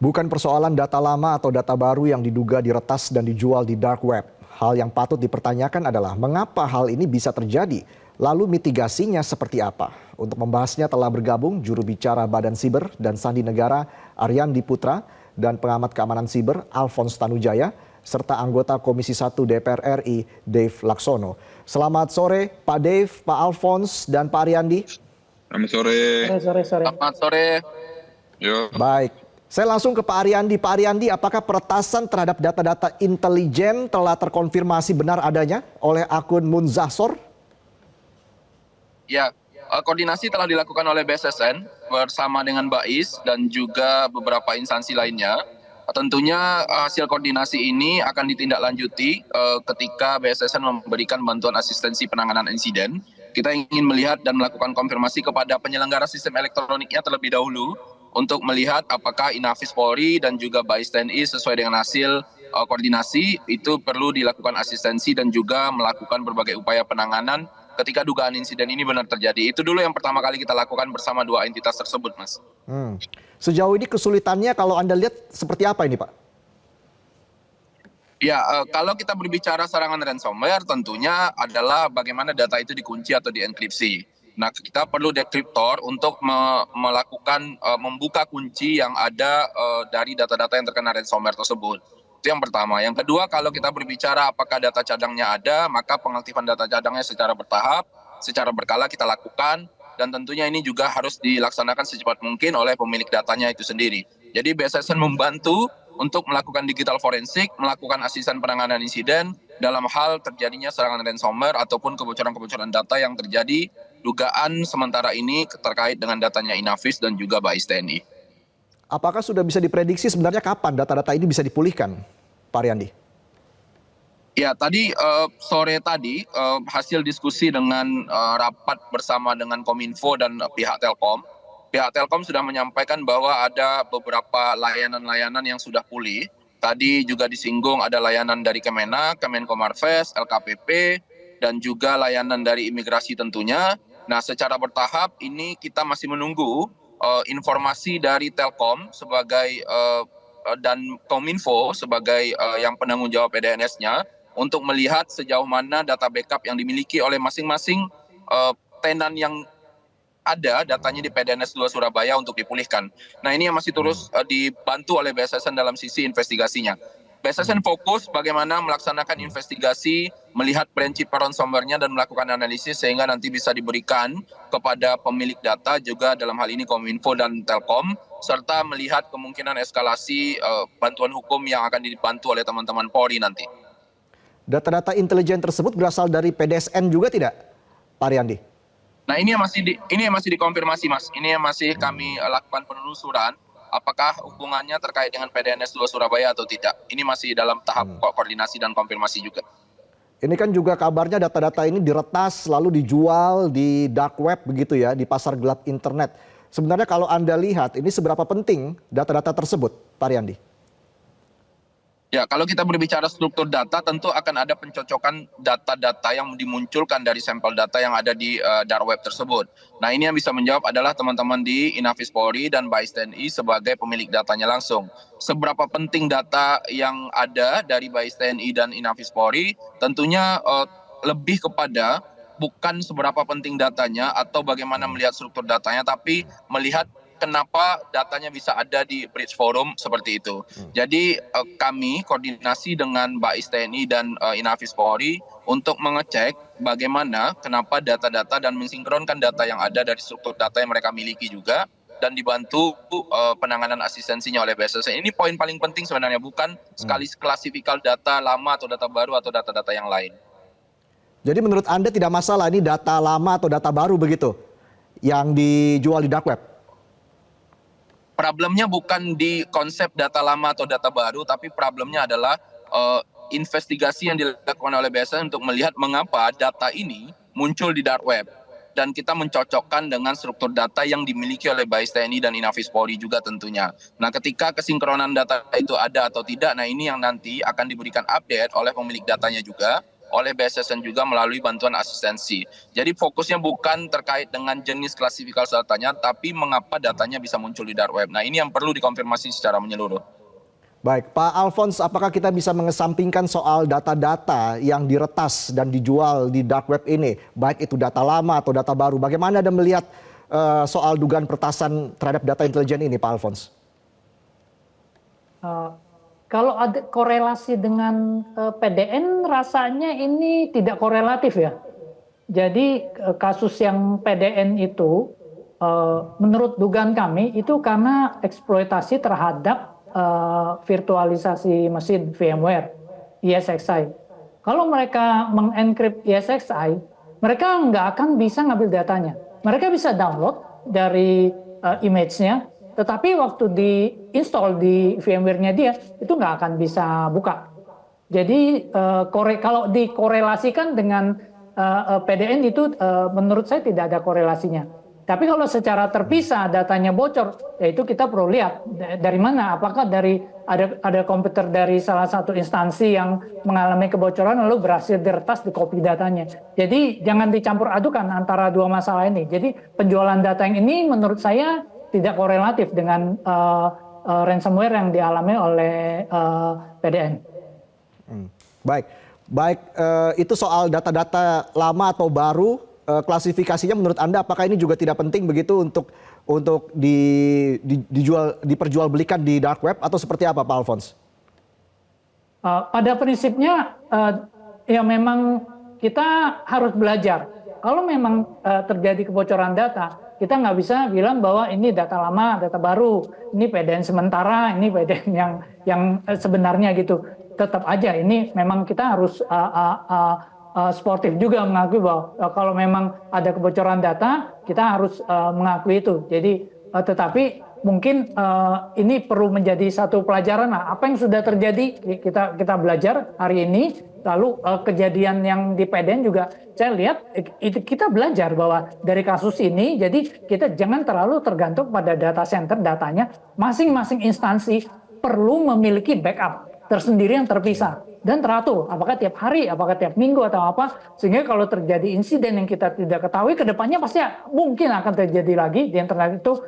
Bukan persoalan data lama atau data baru yang diduga diretas dan dijual di dark web. Hal yang patut dipertanyakan adalah mengapa hal ini bisa terjadi, lalu mitigasinya seperti apa. Untuk membahasnya telah bergabung juru bicara Badan Siber dan Sandi Negara Ariandi Putra dan pengamat keamanan siber Alphonse Tanujaya, serta anggota Komisi 1 DPR RI Dave Laksono. Selamat sore Pak Dave, Pak Alphonse, dan Pak Ariandi. Selamat sore. Selamat sore. Yo. Baik. Saya langsung ke Pak Ariandi. Pak Ariandi, apakah peretasan terhadap data-data intelijen telah terkonfirmasi benar adanya oleh akun Munzahsor? Ya, koordinasi telah dilakukan oleh BSSN bersama dengan BAIS dan juga beberapa instansi lainnya. Tentunya hasil koordinasi ini akan ditindaklanjuti ketika BSSN memberikan bantuan asistensi penanganan insiden. Kita ingin melihat dan melakukan konfirmasi kepada penyelenggara sistem elektroniknya terlebih dahulu untuk melihat apakah Inafis Polri dan juga BAIS TNI sesuai dengan hasil koordinasi itu perlu dilakukan asistensi dan juga melakukan berbagai upaya penanganan ketika dugaan insiden ini benar terjadi. Itu dulu yang pertama kali kita lakukan bersama dua entitas tersebut, Mas. Sejauh ini kesulitannya kalau Anda lihat seperti apa ini, Pak? Ya, kalau kita berbicara serangan ransomware tentunya adalah bagaimana data itu dikunci atau dienkripsi. Nah, kita perlu dekriptor untuk melakukan membuka kunci yang ada dari data-data yang terkena ransomware tersebut. Itu yang pertama. Yang kedua, kalau kita berbicara apakah data cadangnya ada, maka pengaktifan data cadangnya secara bertahap, secara berkala kita lakukan, dan tentunya ini juga harus dilaksanakan secepat mungkin oleh pemilik datanya itu sendiri. Jadi BSSN membantu untuk melakukan digital forensik, melakukan asisten penanganan insiden dalam hal terjadinya serangan ransomware ataupun kebocoran-kebocoran data yang terjadi dugaan sementara ini terkait dengan datanya Inafis dan juga BAIS TNI. Apakah sudah bisa diprediksi sebenarnya kapan data-data ini bisa dipulihkan, Pak Ariandi? Ya, tadi sore tadi hasil diskusi dengan rapat bersama dengan Kominfo dan pihak Telkom. Pihak Telkom sudah menyampaikan bahwa ada beberapa layanan-layanan yang sudah pulih. Tadi juga disinggung ada layanan dari Kemenak, Kemenko Marves, LKPP, dan juga layanan dari imigrasi tentunya. Nah, secara bertahap ini kita masih menunggu informasi dari Telkom sebagai dan Kominfo sebagai yang penanggung jawab PDNS-nya untuk melihat sejauh mana data backup yang dimiliki oleh masing-masing tenan yang ada datanya di PDNS 2 Surabaya untuk dipulihkan. Nah, ini yang masih terus dibantu oleh BSSN dalam sisi investigasinya. BSSN fokus bagaimana melaksanakan investigasi, melihat prinsip ransomware-nya dan melakukan analisis sehingga nanti bisa diberikan kepada pemilik data juga dalam hal ini Kominfo dan Telkom, serta melihat kemungkinan eskalasi bantuan hukum yang akan dibantu oleh teman-teman Polri nanti. Data-data intelijen tersebut berasal dari PDSN juga tidak, Pak Ariandi? Nah, ini yang masih dikonfirmasi, Mas. Ini yang masih kami lakukan penelusuran. Apakah hubungannya terkait dengan PDNS 2 Surabaya atau tidak? Ini masih dalam tahap koordinasi dan konfirmasi juga. Ini kan juga kabarnya data-data ini diretas lalu dijual di dark web begitu ya, di pasar gelap internet. Sebenarnya kalau Anda lihat ini seberapa penting data-data tersebut, Pak Ariandi? Ya, kalau kita berbicara struktur data, tentu akan ada pencocokan data-data yang dimunculkan dari sampel data yang ada di dark web tersebut. Nah, ini yang bisa menjawab adalah teman-teman di Inafis Polri dan BAIS TNI sebagai pemilik datanya langsung. Seberapa penting data yang ada dari BAIS TNI dan Inafis Polri, tentunya lebih kepada bukan seberapa penting datanya atau bagaimana melihat struktur datanya, tapi melihat kenapa datanya bisa ada di bridge forum seperti itu. Jadi kami koordinasi dengan BAIS TNI dan Inafis Polri untuk mengecek bagaimana kenapa data-data dan mensinkronkan data yang ada dari struktur data yang mereka miliki juga dan dibantu penanganan asistensinya oleh BSSN. Ini poin paling penting sebenarnya, bukan sekali klasifikal data lama atau data baru atau data-data yang lain. Jadi menurut Anda tidak masalah ini data lama atau data baru begitu yang dijual di dark web? Problemnya bukan di konsep data lama atau data baru, tapi problemnya adalah investigasi yang dilakukan oleh BSSN untuk melihat mengapa data ini muncul di dark web. Dan kita mencocokkan dengan struktur data yang dimiliki oleh BAIS TNI dan Inafis Polri juga tentunya. Nah, ketika kesinkronan data itu ada atau tidak, nah ini yang nanti akan diberikan update oleh pemilik datanya juga, oleh BSSN juga melalui bantuan asistensi. Jadi fokusnya bukan terkait dengan jenis klasifikasi datanya, tapi mengapa datanya bisa muncul di dark web. Nah, ini yang perlu dikonfirmasi secara menyeluruh. Baik, Pak Alphonse, apakah kita bisa mengesampingkan soal data-data yang diretas dan dijual di dark web ini, baik itu data lama atau data baru? Bagaimana Anda melihat soal dugaan peretasan terhadap data intelijen ini, Pak Alphonse? Kalau ada korelasi dengan PDN, rasanya ini tidak korelatif ya. Jadi kasus yang PDN itu, menurut dugaan kami itu karena eksploitasi terhadap virtualisasi mesin VMware, ESXi. Kalau mereka mengenkrip ESXi, mereka nggak akan bisa ngambil datanya. Mereka bisa download dari image-nya, tetapi waktu di-install di VMware-nya dia, itu nggak akan bisa buka. Jadi kalau dikorelasikan dengan PDN itu menurut saya tidak ada korelasinya. Tapi kalau secara terpisah datanya bocor, ya itu kita perlu lihat dari mana. Apakah dari ada komputer dari salah satu instansi yang mengalami kebocoran lalu berhasil diretas di copy datanya. Jadi jangan dicampur adukan antara dua masalah ini. Jadi penjualan data yang ini menurut saya tidak korelatif dengan ransomware yang dialami oleh PDN. Baik, itu soal data-data lama atau baru, klasifikasinya menurut Anda apakah ini juga tidak penting begitu untuk diperjualbelikan di dark web atau seperti apa, Pak Alphonse? Pada prinsipnya ya memang kita harus belajar. Kalau memang terjadi kebocoran data, kita nggak bisa bilang bahwa ini data lama, data baru, ini PDN sementara, ini PDN yang sebenarnya gitu. Tetap aja ini memang kita harus sportif juga mengakui bahwa kalau memang ada kebocoran data, kita harus mengakui itu. Jadi tetapi mungkin ini perlu menjadi satu pelajaran. Nah, apa yang sudah terjadi kita belajar hari ini. Lalu kejadian yang di PDN juga saya lihat kita belajar bahwa dari kasus ini, jadi kita jangan terlalu tergantung pada data center datanya. Masing-masing instansi perlu memiliki backup tersendiri yang terpisah dan teratur. Apakah tiap hari, apakah tiap minggu atau apa, sehingga kalau terjadi insiden yang kita tidak ketahui, kedepannya pasti mungkin akan terjadi lagi di internet itu.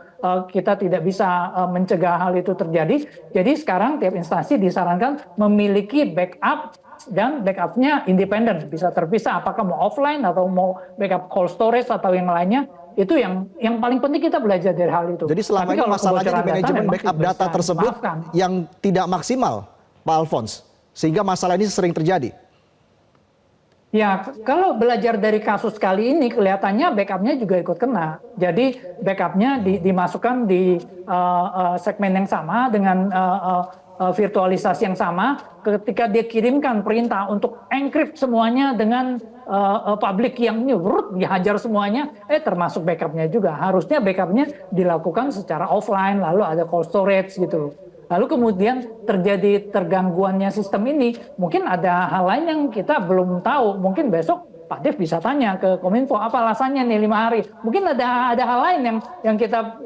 Kita tidak bisa mencegah hal itu terjadi. Jadi sekarang tiap instansi disarankan memiliki backup dan backupnya independen, bisa terpisah. Apakah mau offline atau mau backup cold storage atau yang lainnya, itu yang paling penting kita belajar dari hal itu. Jadi selama ini masalahnya di manajemen backup data tersebut yang tidak maksimal, Pak Alphonse, sehingga masalah ini sering terjadi. Ya, kalau belajar dari kasus kali ini kelihatannya backupnya juga ikut kena. Jadi backupnya dimasukkan di segmen yang sama dengan virtualisasi yang sama. Ketika dia kirimkan perintah untuk encrypt semuanya dengan public yang dihajar semuanya, termasuk backupnya juga. Harusnya backupnya dilakukan secara offline, lalu ada cold storage gitu. Lalu kemudian terjadi tergangguannya sistem ini, mungkin ada hal lain yang kita belum tahu. Mungkin besok Pak Dev bisa tanya ke Kominfo apa alasannya nih 5 hari. Mungkin ada hal lain yang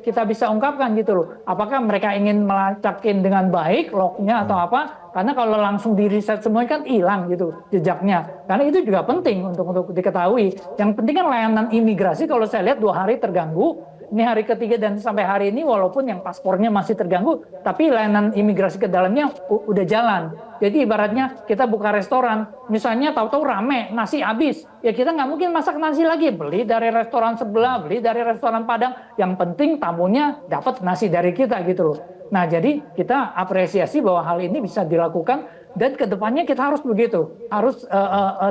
kita bisa ungkapkan gitu loh. Apakah mereka ingin melacakin dengan baik lognya atau apa? Karena kalau langsung di reset semuanya kan hilang gitu jejaknya. Karena itu juga penting untuk diketahui. Yang penting kan layanan imigrasi kalau saya lihat 2 hari terganggu. Ini hari ketiga dan sampai hari ini walaupun yang paspornya masih terganggu, tapi layanan imigrasi ke dalamnya udah jalan. Jadi ibaratnya kita buka restoran, misalnya tahu-tahu rame, nasi habis. Ya kita nggak mungkin masak nasi lagi, beli dari restoran sebelah, beli dari restoran Padang. Yang penting tamunya dapat nasi dari kita gitu loh. Nah jadi kita apresiasi bahwa hal ini bisa dilakukan dan kedepannya kita harus begitu, harus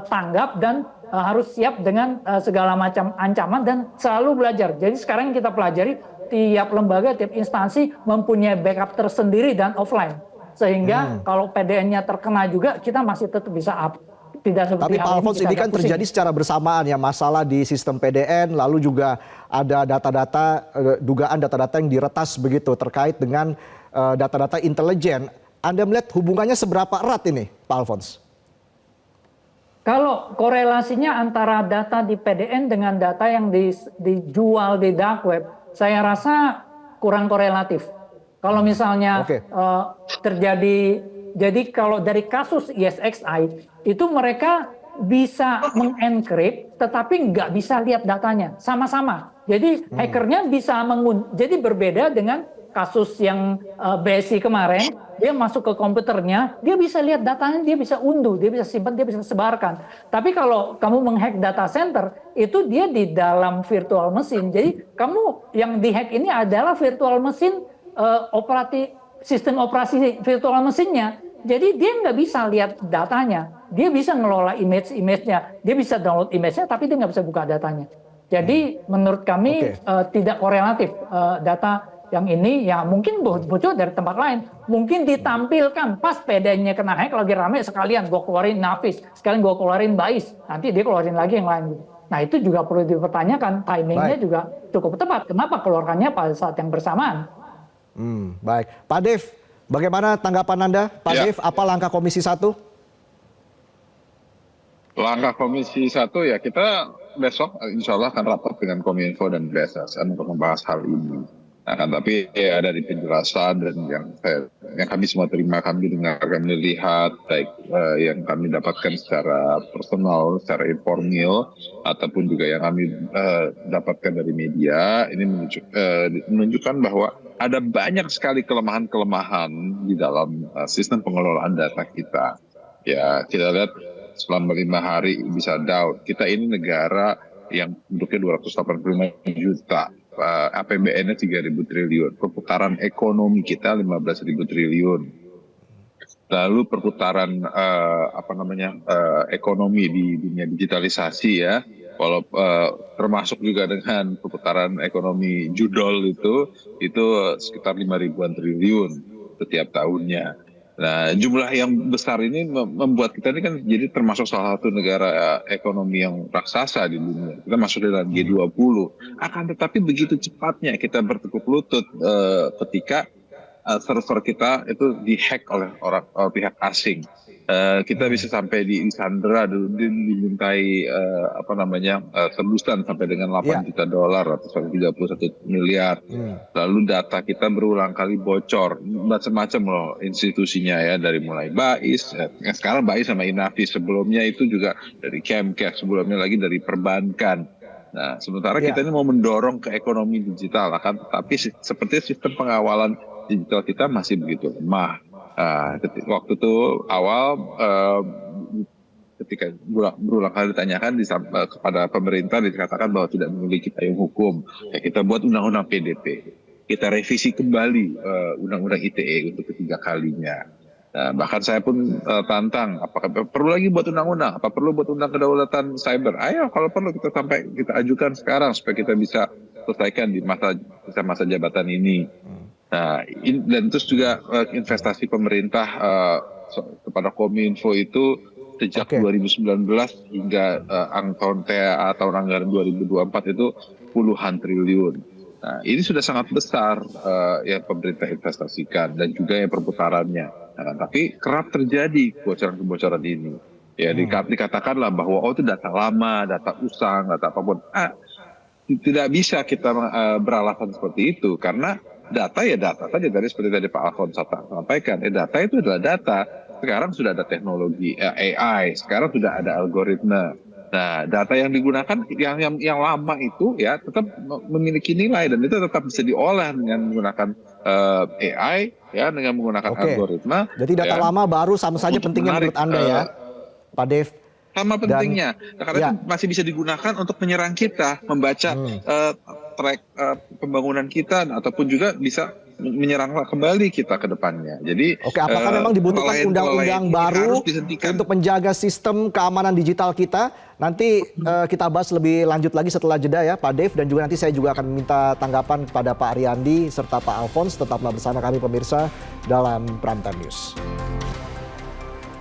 tanggap dan harus siap dengan segala macam ancaman dan selalu belajar. Jadi sekarang kita pelajari tiap lembaga, tiap instansi mempunyai backup tersendiri dan offline. Sehingga kalau PDN-nya terkena juga kita masih tetap bisa up. Tidak seperti tapi Pak Alphonse ini kan terjadi secara bersamaan ya, masalah di sistem PDN, lalu juga ada data-data, dugaan data-data yang diretas begitu terkait dengan data-data intelijen. Anda melihat hubungannya seberapa erat ini, Pak Alphonse? Kalau korelasinya antara data di PDN dengan data yang dijual di dark web, saya rasa kurang korelatif. Kalau misalnya terjadi, jadi kalau dari kasus ESXi itu mereka bisa mengencrypt tetapi nggak bisa lihat datanya sama-sama. Jadi hackernya bisa jadi berbeda dengan kasus yang BSI kemarin, dia masuk ke komputernya, dia bisa lihat datanya, dia bisa unduh, dia bisa simpan, dia bisa sebarkan. Tapi kalau kamu menghack data center, itu dia di dalam virtual mesin. Jadi kamu yang dihack ini adalah virtual mesin, sistem operasi virtual mesinnya. Jadi dia nggak bisa lihat datanya, dia bisa ngelola image-nya, dia bisa download image-nya, tapi dia nggak bisa buka datanya. Jadi menurut kami tidak korelatif data yang ini, ya mungkin bocor dari tempat lain, mungkin ditampilkan pas pedenya kena hack lagi rame, sekalian gue keluarin Nafis, sekalian gue keluarin Bais, nanti dia keluarin lagi yang lain. Nah itu juga perlu dipertanyakan, timingnya juga cukup tepat, kenapa keluarkannya pada saat yang bersamaan. Baik, Pak Dev, bagaimana tanggapan Anda? Pak Dev, apa langkah Komisi 1? Langkah Komisi 1 ya kita besok insya Allah akan rapat dengan Kominfo dan BSSN untuk membahas hal ini. Nah, tapi ya dari penjelasan dan yang kami semua terima, kami dengar, kami lihat, baik yang kami dapatkan secara personal, secara informal, ataupun juga yang kami dapatkan dari media, ini menunjukkan bahwa ada banyak sekali kelemahan-kelemahan di dalam sistem pengelolaan data kita. Ya, kita lihat selama 5 hari bisa down. Kita ini negara yang penduduknya 285 juta. APBN-nya 3.000 triliun, perputaran ekonomi kita 15.000 triliun. Lalu perputaran ekonomi di dunia digitalisasi ya, termasuk juga dengan perputaran ekonomi judol itu sekitar 5.000-an triliun setiap tahunnya. Nah, jumlah yang besar ini membuat kita ini kan jadi termasuk salah satu negara ekonomi yang raksasa di dunia. Kita masuk dalam G20. Akan tetapi begitu cepatnya kita bertekuk lutut ketika server kita itu dihack oleh pihak asing. Kita bisa sampai disandera, dimintai tebusan sampai dengan 8 juta dolar atau 31 miliar. Lalu data kita berulang kali bocor, macam-macam loh institusinya ya, dari mulai BAIS, sekarang BAIS sama Inafis, sebelumnya itu juga dari Kemkes, sebelumnya lagi dari perbankan. Nah, sementara kita ini mau mendorong ke ekonomi digital, tapi seperti sistem pengawalan digital kita masih begitu lemah. Waktu itu awal ketika berulang kali ditanyakan kepada pemerintah dikatakan bahwa tidak memiliki payung hukum. Ya, kita buat undang-undang PDP, kita revisi kembali undang-undang ITE untuk ketiga kalinya. Nah, bahkan saya pun tantang, apakah perlu lagi buat undang-undang? Apa perlu buat undang kedaulatan cyber? Ayo, kalau perlu kita ajukan sekarang supaya kita bisa selesaikan di masa jabatan ini. Nah, dan terus juga investasi pemerintah kepada Kominfo itu sejak 2019 hingga tahun anggaran 2024 itu puluhan triliun. Nah, ini sudah sangat besar yang pemerintah investasikan dan juga yang perputarannya. Nah, tapi kerap terjadi kebocoran-kebocoran ini. Ya, dikatakanlah bahwa itu data lama, data usang, data apapun. Tidak bisa kita beralasan seperti itu karena data ya data saja, dari seperti tadi Pak Alfons sampaikan, data itu adalah data. Sekarang sudah ada teknologi AI, sekarang sudah ada algoritma. Nah, data yang digunakan yang lama itu ya tetap memiliki nilai dan itu tetap bisa diolah dengan menggunakan AI ya, dengan menggunakan algoritma. Jadi data lama baru sama saja pentingnya menurut Anda ya, Pak Dev? Sama pentingnya, karena itu masih bisa digunakan untuk menyerang kita, membaca track pembangunan kita, ataupun juga bisa menyerang kembali kita ke depannya. Jadi, apakah memang dibutuhkan undang-undang baru untuk menjaga sistem keamanan digital kita? Nanti kita bahas lebih lanjut lagi setelah jeda ya, Pak Dev, dan juga nanti saya juga akan minta tanggapan kepada Pak Ariandi serta Pak Alfons. Tetaplah bersama kami pemirsa dalam Prime Time News.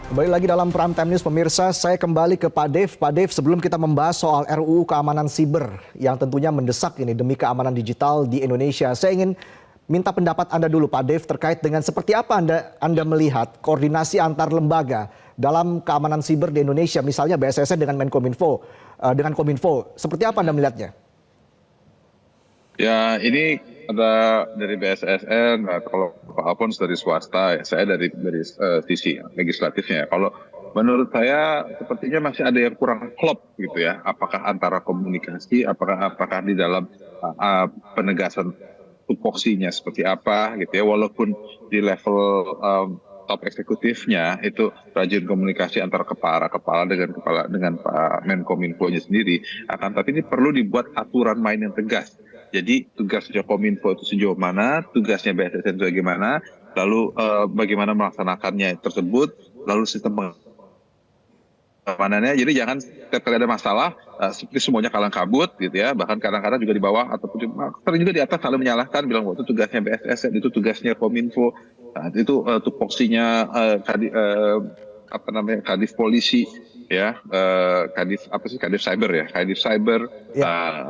Kembali lagi dalam Prime Time News pemirsa, saya kembali ke Pak Dev. Pak Dev, sebelum kita membahas soal RUU keamanan siber yang tentunya mendesak ini demi keamanan digital di Indonesia, saya ingin minta pendapat Anda dulu Pak Dev terkait dengan seperti apa Anda melihat koordinasi antar lembaga dalam keamanan siber di Indonesia, misalnya BSSN dengan Menkominfo, dengan Kominfo. Seperti apa Anda melihatnya? Ya, ini ada dari BSSN, kalau Pak Alfons dari swasta, saya dari sisi legislatifnya. Kalau menurut saya sepertinya masih ada yang kurang klop gitu ya. Apakah antara komunikasi, apakah di dalam penegasan tupoksinya seperti apa gitu ya. Walaupun di level top eksekutifnya itu rajin komunikasi antara kepala dengan Pak Menkominfo-nya sendiri. Akan tapi ini perlu dibuat aturan main yang tegas. Jadi tugasnya Kominfo itu sejauh mana, tugasnya BSSN itu bagaimana, lalu bagaimana melaksanakannya tersebut, lalu sistem pengamanannya. Jadi jangan setiap kali ada masalah seperti semuanya kalang kabut gitu ya. Bahkan kadang-kadang juga di bawah ataupun sering juga di atas saling menyalahkan, bilang bahwa itu tugasnya BSSN, itu tugasnya Kominfo, itu tupoksinya Kadif Polisi ya, Kadif Cyber ya, Kadif Cyber.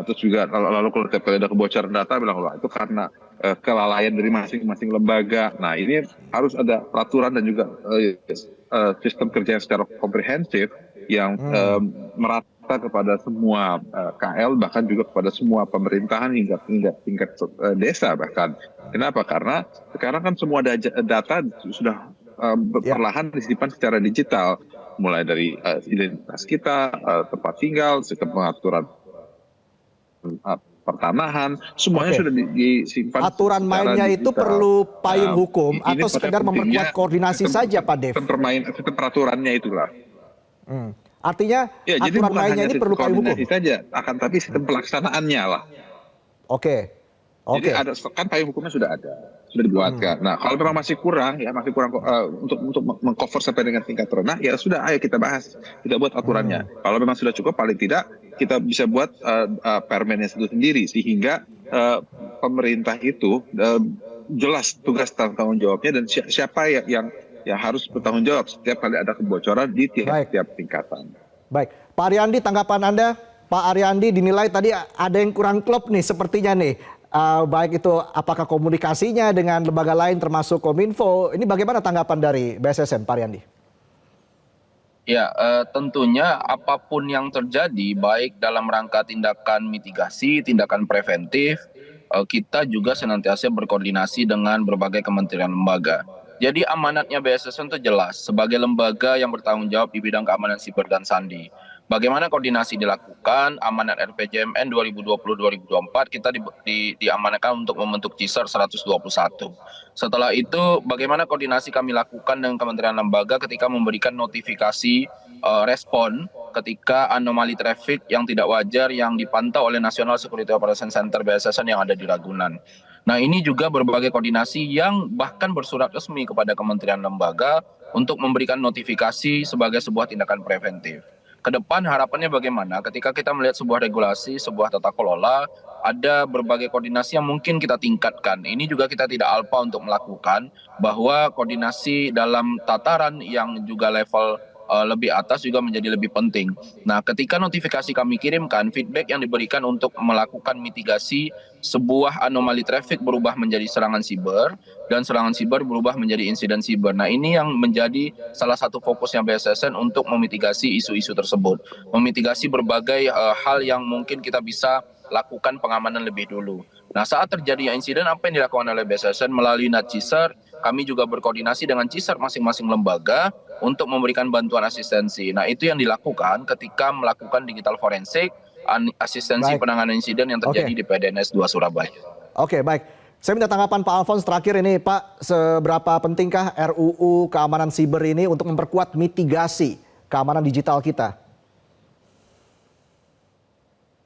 Terus juga lalu kalau setiap kali ada kebocoran data bilang bahwa itu karena kelalaian dari masing-masing lembaga. Nah ini harus ada peraturan dan juga sistem kerja yang secara komprehensif yang merata kepada semua KL, bahkan juga kepada semua pemerintahan hingga tingkat desa bahkan. Kenapa? Karena sekarang kan semua data sudah perlahan disimpan secara digital, mulai dari identitas kita, tempat tinggal, sistem pengaturan pertanahan, semuanya sudah disimpan. Aturan mainnya itu perlu payung hukum atau sekedar memperkuat koordinasi saja, Pak Dev? Sistem peraturannya itulah. Artinya ya, aturan mainnya ini perlu payung hukum saja, akan tapi sistem pelaksanaannya lah. Oke. Jadi ada kan payung hukumnya sudah dibuatkan. Nah kalau memang masih kurang untuk mengcover sampai dengan tingkat rendah, ya sudah, ayo kita bahas, kita buat aturannya. Kalau memang sudah cukup, paling tidak kita bisa buat permennya itu sendiri, sehingga pemerintah itu jelas tugas tanggung jawabnya dan siapa yang harus bertanggung jawab setiap kali ada kebocoran di tiap tingkatan. Baik, Pak Ariandi, tanggapan Anda? Pak Ariandi dinilai tadi ada yang kurang klop nih sepertinya nih. Baik itu apakah komunikasinya dengan lembaga lain termasuk Kominfo. Ini bagaimana tanggapan dari BSSN, Pak Ariandi? Ya, tentunya apapun yang terjadi, baik dalam rangka tindakan mitigasi, tindakan preventif, kita juga senantiasa berkoordinasi dengan berbagai kementerian lembaga. Jadi amanatnya BSSN itu jelas, sebagai lembaga yang bertanggung jawab di bidang keamanan siber dan sandi. Bagaimana koordinasi dilakukan, amanat RPJMN 2020-2024 kita diamanatkan untuk membentuk CISR 121. Setelah itu bagaimana koordinasi kami lakukan dengan kementerian lembaga ketika memberikan notifikasi respon ketika anomali traffic yang tidak wajar yang dipantau oleh National Security Operation Center BSSN yang ada di Ragunan. Nah ini juga berbagai koordinasi yang bahkan bersurat resmi kepada kementerian lembaga untuk memberikan notifikasi sebagai sebuah tindakan preventif. Kedepan harapannya bagaimana ketika kita melihat sebuah regulasi, sebuah tata kelola, ada berbagai koordinasi yang mungkin kita tingkatkan. Ini juga kita tidak alpa untuk melakukan, bahwa koordinasi dalam tataran yang juga level lebih atas juga menjadi lebih penting. Nah, ketika notifikasi kami kirimkan, feedback yang diberikan untuk melakukan mitigasi sebuah anomali traffic berubah menjadi serangan siber, dan serangan siber berubah menjadi insiden siber. Nah, ini yang menjadi salah satu fokusnya BSSN untuk memitigasi isu-isu tersebut. Memitigasi berbagai hal yang mungkin kita bisa lakukan pengamanan lebih dulu. Nah, saat terjadi insiden, apa yang dilakukan oleh BSSN melalui NatCISR, kami juga berkoordinasi dengan CISR masing-masing lembaga untuk memberikan bantuan asistensi. Nah, itu yang dilakukan ketika melakukan digital forensik, asistensi penanganan insiden yang terjadi di PDNS 2 Surabaya. Oke, baik. Saya minta tanggapan Pak Alphonse terakhir ini, Pak. Seberapa pentingkah RUU keamanan siber ini untuk memperkuat mitigasi keamanan digital kita?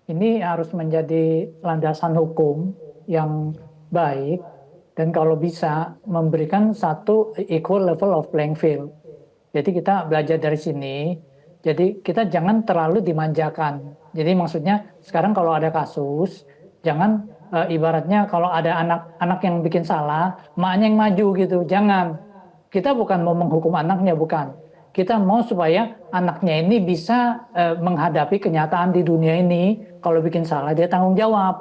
Ini harus menjadi landasan hukum yang baik dan kalau bisa memberikan satu equal level of playing field. Jadi kita belajar dari sini, jadi kita jangan terlalu dimanjakan. Jadi maksudnya sekarang kalau ada kasus, jangan ibaratnya kalau ada anak yang bikin salah, maknya yang maju gitu, jangan. Kita bukan mau menghukum anaknya, bukan. Kita mau supaya anaknya ini bisa menghadapi kenyataan di dunia ini, kalau bikin salah dia tanggung jawab.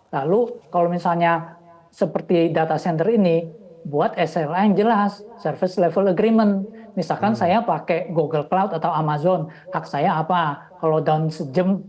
Lalu kalau misalnya seperti data center ini, buat SLA yang jelas, Service Level Agreement. Misalkan saya pakai Google Cloud atau Amazon, hak saya apa? Kalau down sejam,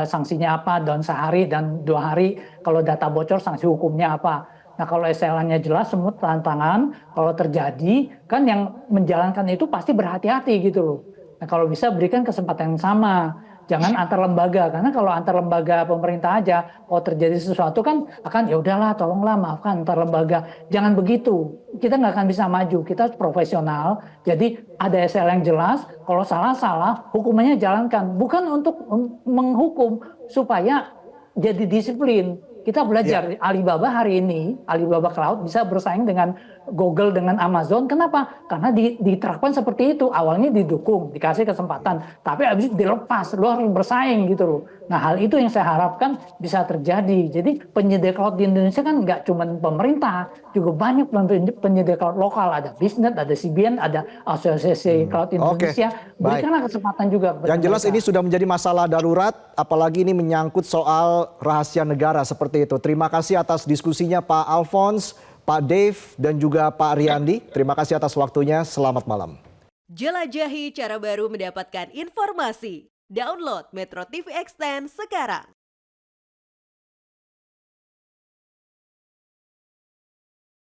sanksinya apa? Down sehari dan 2 hari. Kalau data bocor, sanksi hukumnya apa? Nah kalau SLA-nya jelas, semua tantangan, kalau terjadi, kan yang menjalankan itu pasti berhati-hati gitu loh. Nah, kalau bisa berikan kesempatan yang sama. Jangan antar lembaga, karena kalau antar lembaga pemerintah aja, kalau terjadi sesuatu kan akan ya udahlah, tolonglah maafkan antar lembaga. Jangan begitu, kita nggak akan bisa maju. Kita profesional, jadi ada SL yang jelas. Kalau salah, hukumannya jalankan. Bukan untuk menghukum supaya jadi disiplin. Kita belajar Alibaba hari ini, Alibaba Cloud bisa bersaing dengan Google, dengan Amazon. Kenapa? Karena diterapkan seperti itu. Awalnya didukung, dikasih kesempatan, tapi habis itu dilepas, lo harus bersaing gitu loh. Nah, hal itu yang saya harapkan bisa terjadi. Jadi penyedia cloud di Indonesia kan nggak cuma pemerintah, juga banyak penyedia cloud lokal. Ada Bisnet, ada CBN, ada Asosiasi Cloud Indonesia. Berikanlah kesempatan juga. Yang jelas ini sudah menjadi masalah darurat, apalagi ini menyangkut soal rahasia negara seperti itu. Terima kasih atas diskusinya Pak Alphonse, Pak Dave, dan juga Pak Riyandi. Terima kasih atas waktunya. Selamat malam. Jelajahi cara baru mendapatkan informasi. Download Metro TV Extend sekarang.